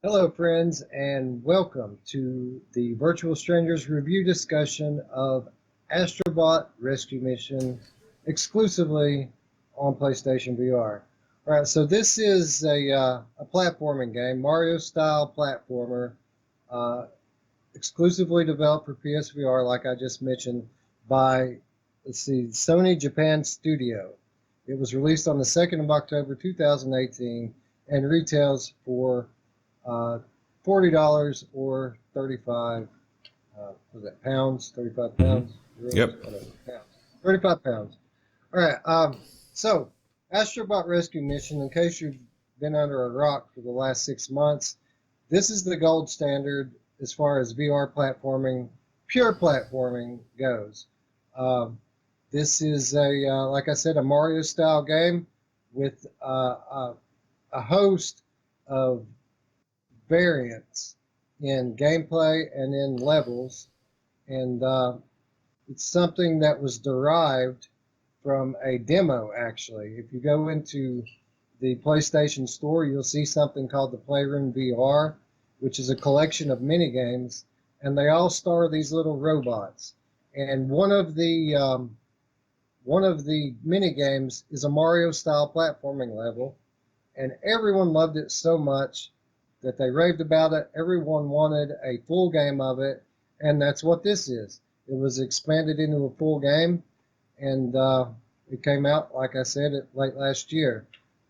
Hello, friends, and welcome to the Virtual Strangers review discussion of Astrobot Rescue Mission exclusively on PlayStation VR. All right, so this is a platforming game, Mario style platformer, uh, exclusively developed for PSVR, like I just mentioned, by, Sony Japan Studio. It was released on the 2nd of October 2018 and retails for uh, $40 or 35 was that pounds, 35 Hmm. pounds, euros, Yep. whatever, pounds, 35 pounds. All right. So Astrobot Rescue Mission, in case you've been under a rock for the last 6 months, this is the gold standard as far as VR platforming, pure platforming goes. Um, this is like I said, a Mario style game with a host of variants in gameplay and in levels, and it's something that was derived from a demo. Actually, if you go into the PlayStation Store, you'll see something called the Playroom VR, which is a collection of mini games, and they all star these little robots. And one of the mini games is a Mario style platforming level, and everyone loved it so much that they raved about it. Everyone wanted a full game of it, and that's what this is. It was expanded into a full game, and it came out, like I said, late last year.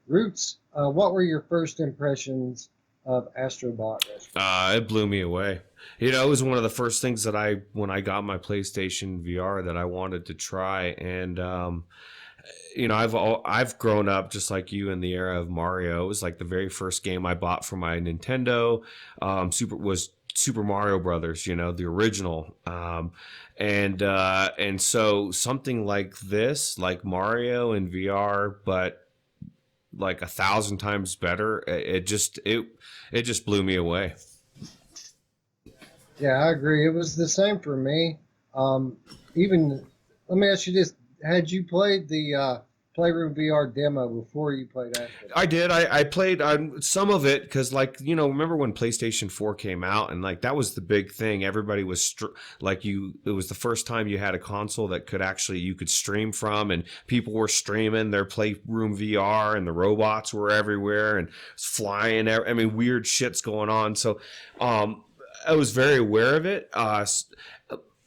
Roots, what were your first impressions of Astrobot Rescue? It blew me away. It was one of the first things that when I got my PlayStation VR, that I wanted to try. And I've grown up just like you in the era of Mario. It was like the very first game I bought for my Nintendo. Super Mario Brothers, the original. And so something like this, like Mario in VR, but like 1,000 times better. It just blew me away. Yeah, I agree. It was the same for me. Even let me ask you this: had you played the Playroom VR demo before you played I Astrobot? did. I played some of it because, like, remember when PlayStation 4 came out, and like that was the big thing. Everybody was like you. It was the first time you had a console that you could stream from, and people were streaming their Playroom VR, and the robots were everywhere and flying. I mean, weird shit's going on. So, I was very aware of it.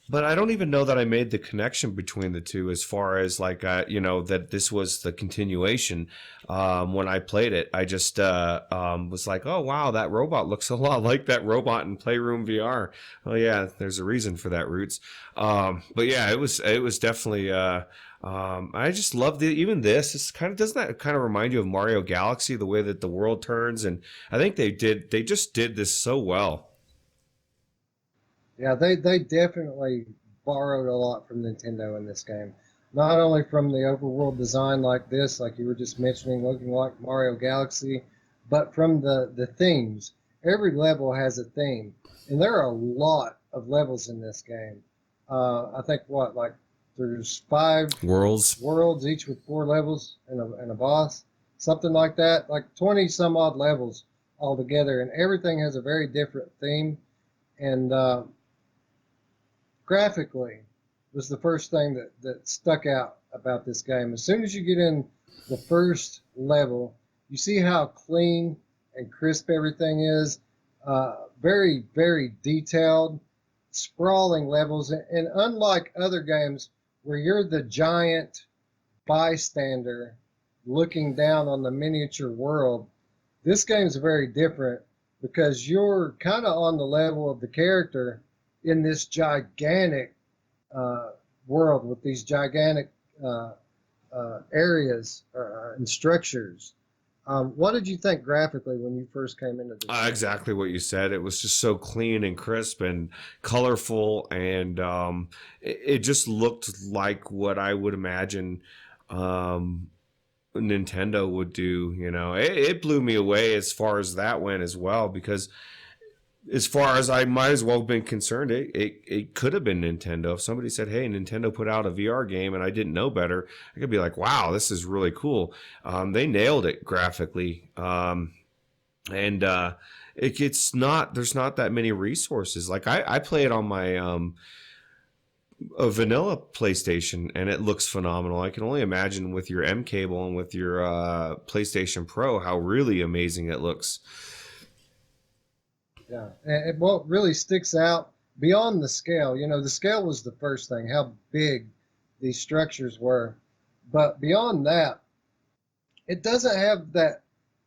But I don't even know that I made the connection between the two, as far as like that this was the continuation. When I played it, I just was like, oh wow, that robot looks a lot like that robot in Playroom VR. Oh yeah, there's a reason for that, Roots. But yeah, it was definitely. I just love even this. It's kind of, doesn't that kind of remind you of Mario Galaxy, the way that the world turns? And I think they just did this so well. Yeah, they definitely borrowed a lot from Nintendo in this game. Not only from the overworld design like this, like you were just mentioning, looking like Mario Galaxy, but from the themes. Every level has a theme, and there are a lot of levels in this game. I think like there's 5 Worlds. worlds, each with 4 levels and a boss, something like that. Like 20 some odd levels altogether, and everything has a very different theme. And graphically was the first thing that stuck out about this game. As soon as you get in the first level, you see how clean and crisp everything is. Very, very detailed, sprawling levels. And unlike other games where you're the giant bystander looking down on the miniature world, this game is very different because you're kind of on the level of the character in this gigantic uh, world with these gigantic uh, areas and structures. What did you think graphically when you first came into this game? Exactly what you said. It was just so clean and crisp and colorful, and it just looked like what I would imagine um, Nintendo would do. It blew me away as far as that went as well, because as far as I might as well have been concerned, it could have been Nintendo. If somebody said, hey, Nintendo put out a VR game and I didn't know better, I could be like, wow, this is really cool. They nailed it graphically. and it's not, there's not that many resources. Like I play it on my a vanilla PlayStation, and it looks phenomenal. I can only imagine with your M cable and with your PlayStation Pro how really amazing it looks. Yeah, and what really sticks out beyond the scale, the scale was the first thing, how big these structures were, but beyond that, it doesn't have that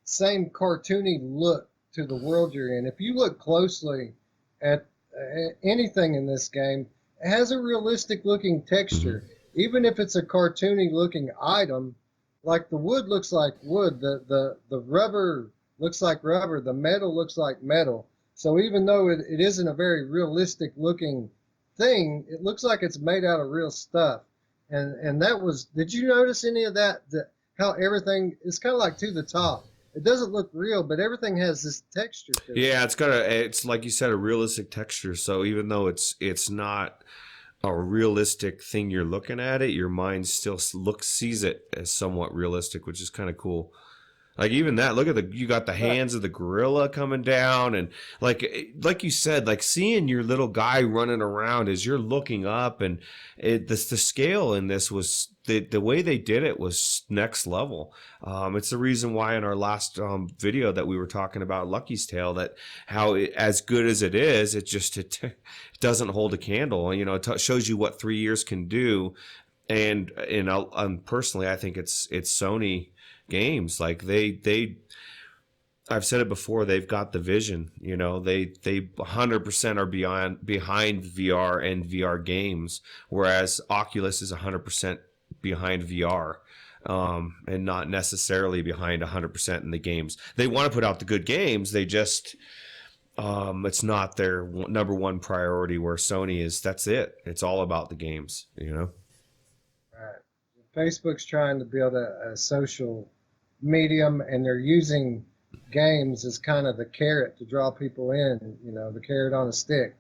same cartoony look to the world you're in. If you look closely at anything in this game, it has a realistic looking Mm-hmm. texture. Even if it's a cartoony looking item, like the wood looks like wood, the rubber looks like rubber, the metal looks like metal. So even though it isn't a very realistic looking thing, it looks like it's made out of real stuff. And that was, did you notice any of that? How everything is kind of like to the top. It doesn't look real, but everything has this texture to it. Yeah, it's like you said, a realistic texture. So even though it's not a realistic thing you're looking at it, your mind still sees it as somewhat realistic, which is kind of cool. Like even that, look at you got the Right. hands of the gorilla coming down, and like you said, like seeing your little guy running around as you're looking up, and the scale in this was the way they did it was next level. It's the reason why in our last video that we were talking about Lucky's Tale, that how as good as it is, it doesn't hold a candle. You know, it shows you what 3 years can do, and personally, I think it's Sony games. Like I've said it before, they've got the vision. You know, they 100% are behind VR and VR games, whereas Oculus is 100% behind VR. And not necessarily behind 100% in the games. They want to put out the good games. They just it's not their number one priority. Where Sony is, that's it. It's all about the games. You know. Right. Facebook's trying to build a social medium, and they're using games as kind of the carrot to draw people in, the carrot on a stick,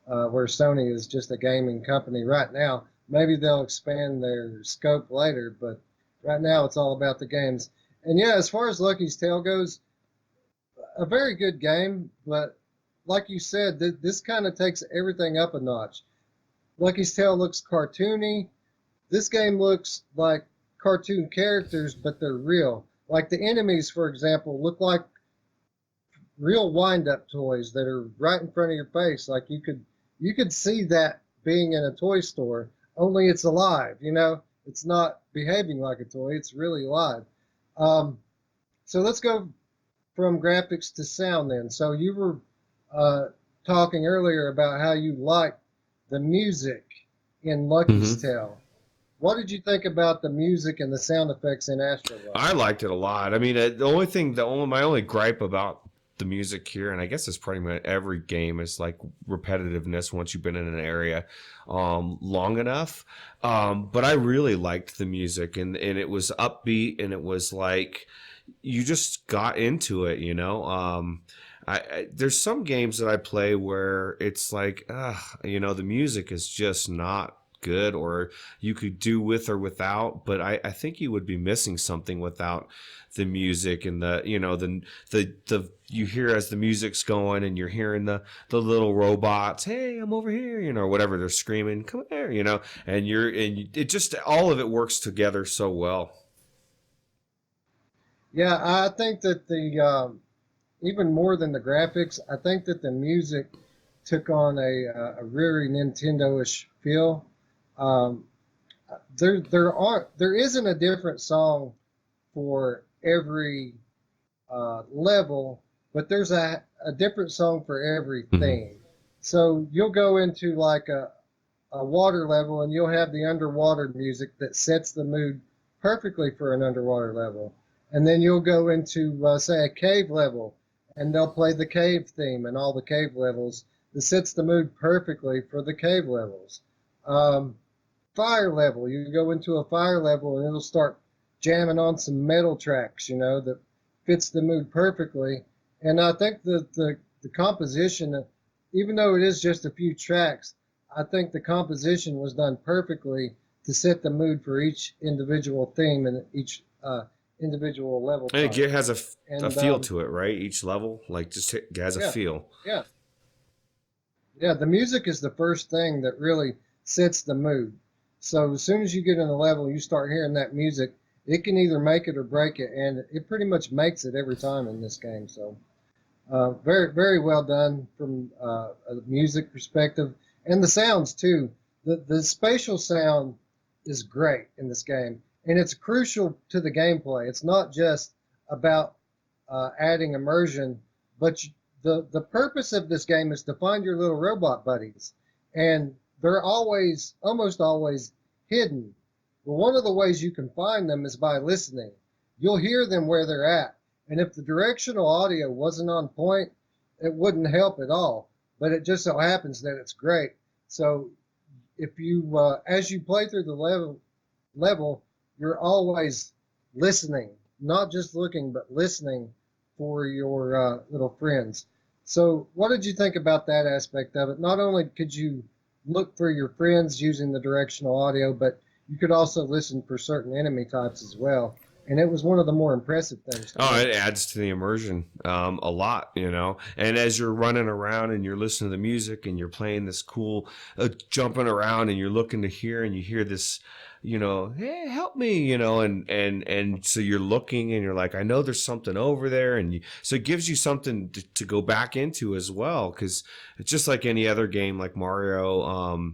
where Sony is just a gaming company right now. Maybe they'll expand their scope later, but right now it's all about the games. And yeah, as far as Lucky's Tale goes, a very good game, but like you said, this kind of takes everything up a notch. Lucky's Tale looks cartoony. This game looks like cartoon characters, but they're real. Like the enemies, for example, look like real wind-up toys that are right in front of your face. Like you could see that being in a toy store, only it's alive. It's not behaving like a toy. It's really alive. Um, so let's go from graphics to sound then. So you were uh, talking earlier about how you like the music in Lucky's Mm-hmm. Tale. What did you think about the music and the sound effects in Astro? I liked it a lot. I mean, my only gripe about the music here, and I guess it's pretty much every game, is like repetitiveness once you've been in an area long enough. But I really liked the music, and it was upbeat, and it was like you just got into it, you know. There's some games that I play where it's like, the music is just not good, or you could do with or without, but I think you would be missing something without the music, and the you hear as the music's going, and you're hearing the little robots, hey, I'm over here, whatever they're screaming, come here, it just, all of it works together so well. Yeah, I think that the even more than the graphics, I think that the music took on a very Nintendo-ish feel. Um, there isn't a different song for every level, but there's a different song for every Hmm. theme. So you'll go into like a water level, and you'll have the underwater music that sets the mood perfectly for an underwater level. And then you'll go into, say, a cave level, and they'll play the cave theme and all the cave levels that sets the mood perfectly for the cave levels. Um, Fire level, you go into a fire level, and it'll start jamming on some metal tracks, that fits the mood perfectly. And I think that the composition, even though it is just a few tracks, I think the composition was done perfectly to set the mood for each individual theme and each individual level And it types. has a And feel to it, right? Each level, like, just has a yeah, feel. yeah, yeah. The music is the first thing that really sets the mood. So as soon as you get in the level, you start hearing that music. It can either make it or break it, and it pretty much makes it every time in this game. So very, very well done from a music perspective, and the sounds too. The spatial sound is great in this game, and it's crucial to the gameplay. It's not just about adding immersion, but the purpose of this game is to find your little robot buddies, and they're always, almost always, hidden. Well, one of the ways you can find them is by listening. You'll hear them where they're at, and if the directional audio wasn't on point, it wouldn't help at all. But it just so happens that it's great. So if you, as you play through the level, you're always listening, not just looking, but listening for your little friends. So, what did you think about that aspect of it? Not only could you look for your friends using the directional audio, but you could also listen for certain enemy types as well. And it was one of the more impressive things to Oh, me. it adds to the immersion a lot, you know. And as you're running around and you're listening to the music and you're playing this cool, jumping around and you're looking to hear and you hear this, you know, hey, help me, you know, and so you're looking and you're like, I know there's something over there, and so it gives you something to go back into as well, because it's just like any other game, like Mario.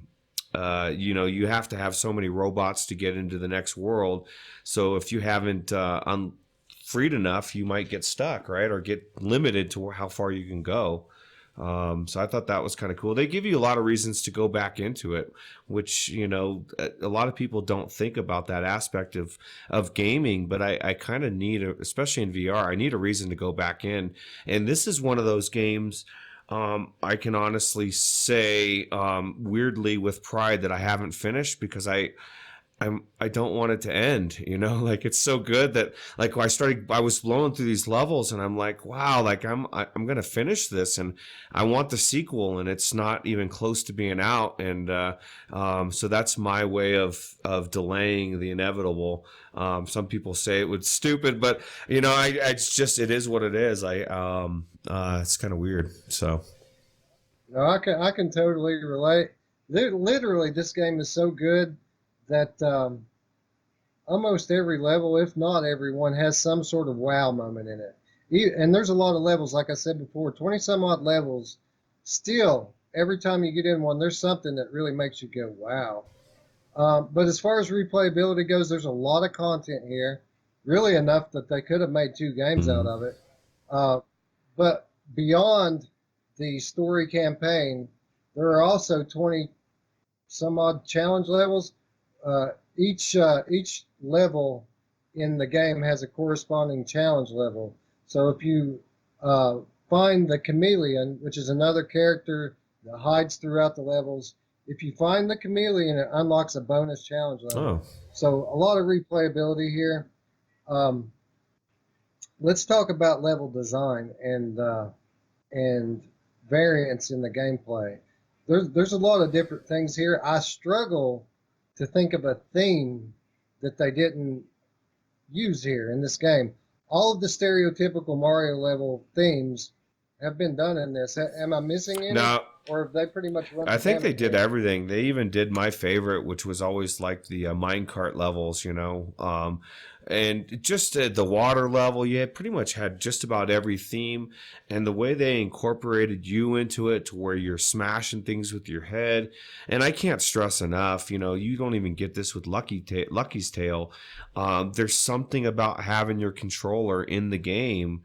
You know, you have to have so many robots to get into the next world. So if you haven't freed enough, you might get stuck, right? Or get limited to how far you can go. So I thought that was kind of cool. They give you a lot of reasons to go back into it, which, you know, a lot of people don't think about that aspect of gaming, but I kind of need, especially in VR, I need a reason to go back in. And this is one of those games, I can honestly say, weirdly with pride, that I haven't finished because I don't want it to end, you know. Like, it's so good that, like, I was blowing through these levels and I'm like, wow, like I'm gonna finish this, and I want the sequel, and it's not even close to being out. And so that's my way of delaying the inevitable. Some people say it was stupid, but, you know, it's just, it is what it is. It's kind of weird. So No, I can totally relate. Literally, this game is so good that almost every level, if not every one, has some sort of wow moment in it. And there's a lot of levels, like I said before, 20 some odd levels. Still, every time you get in one, there's something that really makes you go, wow. But as far as replayability goes, there's a lot of content here, really enough that they could have made two games out mhm. of it. Uh, but beyond the story campaign, there are also 20 some odd challenge levels. Each level in the game has a corresponding challenge level. So if you uh, find the chameleon, which is another character that hides throughout the levels, if you find the chameleon, it unlocks a bonus challenge level. Oh, So a lot of replayability here. Um, let's talk about level design and variance in the gameplay. There's a lot of different things here. I struggle to think of a theme that they didn't use here in this game. All of the stereotypical Mario level themes have been done in this. Am I missing any, now or have they pretty much run I the think they gamut did here? everything. They even did my favorite, which was always like the minecart levels, you know. And just the water level, you had pretty much had just about every theme. And the way they incorporated you into it, to where you're smashing things with your head. And I can't stress enough, you know, you don't even get this with Lucky's Tale. There's something about having your controller in the game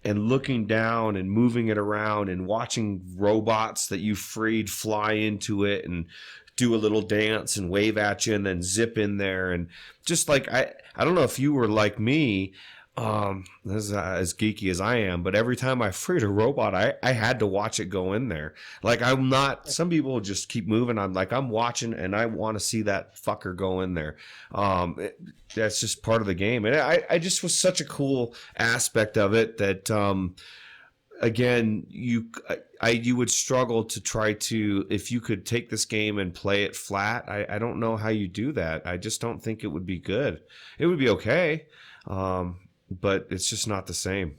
and looking down and moving it around and watching robots that you freed fly into it and do a little dance and wave at you and then zip in there. And just like, I don't know if you were like me, this is as geeky as I am, but every time I freed a robot, I had to watch it go in there. Like, I'm not, some people just keep moving. I'm like, I'm watching and I want to see that fucker go in there. That's just part of the game. And I just was such a cool aspect of it that, again, you would struggle to try to, if you could take this game and play it flat. I don't know how you do that. I just don't think it would be good. It would be okay, but it's just not the same.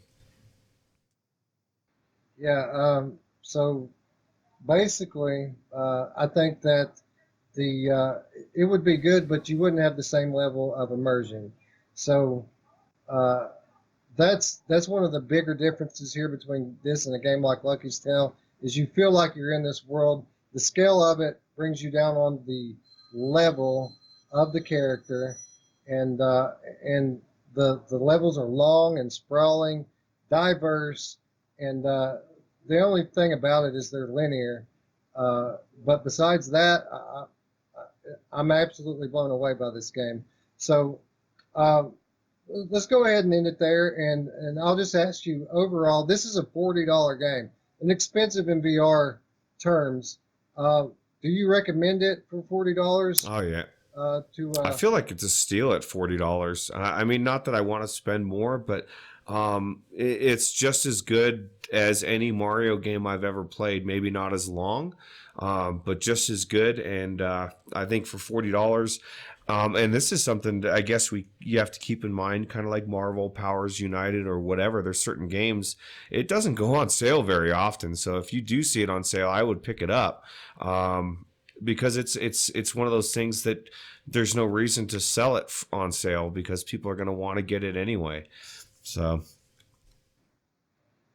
Yeah. So basically, I think that it would be good, but you wouldn't have the same level of immersion. So uh, that's one of the bigger differences here between this and a game like Lucky's Tale is you feel like you're in this world. The scale of it brings you down on the level of the character, and the levels are long and sprawling, diverse, and the only thing about it is they're linear. But besides that, I'm absolutely blown away by this game. So. Um, let's go ahead and end it there. And I'll just ask you overall, this is a $40 game, inexpensive in VR terms. Do you recommend it for $40? Oh yeah. To I feel like it's a steal at $40. I mean, not that I want to spend more, but it's just as good as any Mario game I've ever played. Maybe not as long, but just as good. And I think for $40, and this is something that I guess you have to keep in mind, kind of like Marvel, Powers United, or whatever. There's certain games it doesn't go on sale very often. So if you do see it on sale, I would pick it up. Because it's one of those things that there's no reason to sell it on sale because people are going to want to get it anyway. So,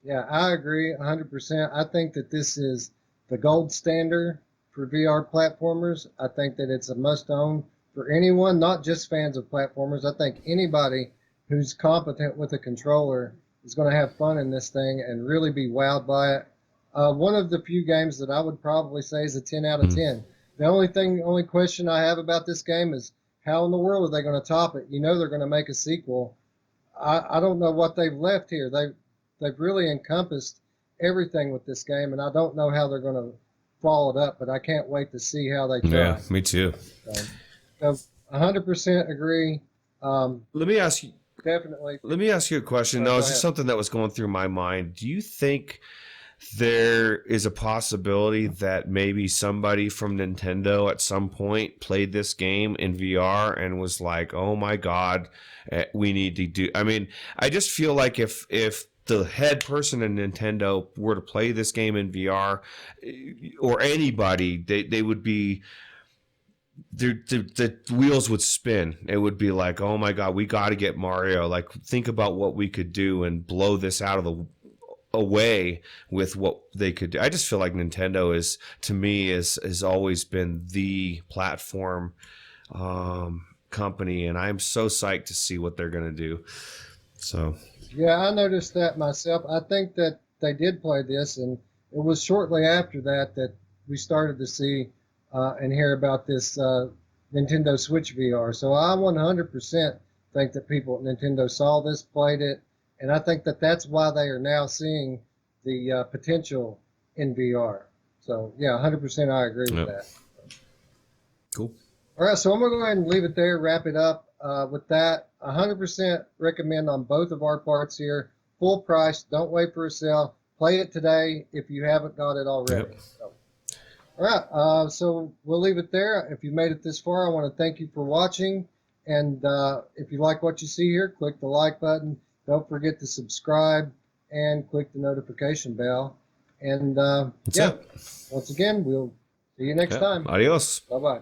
Yeah, I agree 100%. I think that this is the gold standard for VR platformers. I think that it's a must own for anyone, not just fans of platformers. I think anybody who's competent with a controller is going to have fun in this thing and really be wowed by it. One of the few games that I would probably say is a 10 out of 10. The only question I have about this game is how in the world are they going to top it? You know they're going to make a sequel. I don't know what they've left here. They've really encompassed everything with this game, and I don't know how they're going to follow it up. But I can't wait to see how they try. Yeah, me too. So 100% agree. Let me ask you. Definitely. Let me ask you a question. No, it's just something that was going through my mind. Do you think there is a possibility that maybe somebody from Nintendo at some point played this game in VR and was like, "Oh my God, we need to do." I mean, I just feel like if the head person in Nintendo were to play this game in VR, or anybody, they would be. The wheels would spin. It would be like, oh my God, we got to get Mario. Like, think about what we could do and blow this out of the away with what they could do. I just feel like Nintendo is, to me, has always been the platform company, and I'm so psyched to see what they're going to do. So yeah, I noticed that myself. I think that they did play this, and it was shortly after that we started to see and hear about this Nintendo Switch VR. So I 100% think that people at Nintendo saw this, played it, and I think that that's why they are now seeing the potential in VR. So, yeah, 100% I agree with that. Cool. All right, so I'm going to go ahead and leave it there, wrap it up. With that, 100% recommend on both of our parts here. Full price. Don't wait for a sale. Play it today if you haven't got it already. Yep. So, all right, so we'll leave it there. If you made it this far, I want to thank you for watching. And if you like what you see here, click the like button. Don't forget to subscribe and click the notification bell. And yeah, once again, we'll see you next time. Adios. Bye-bye.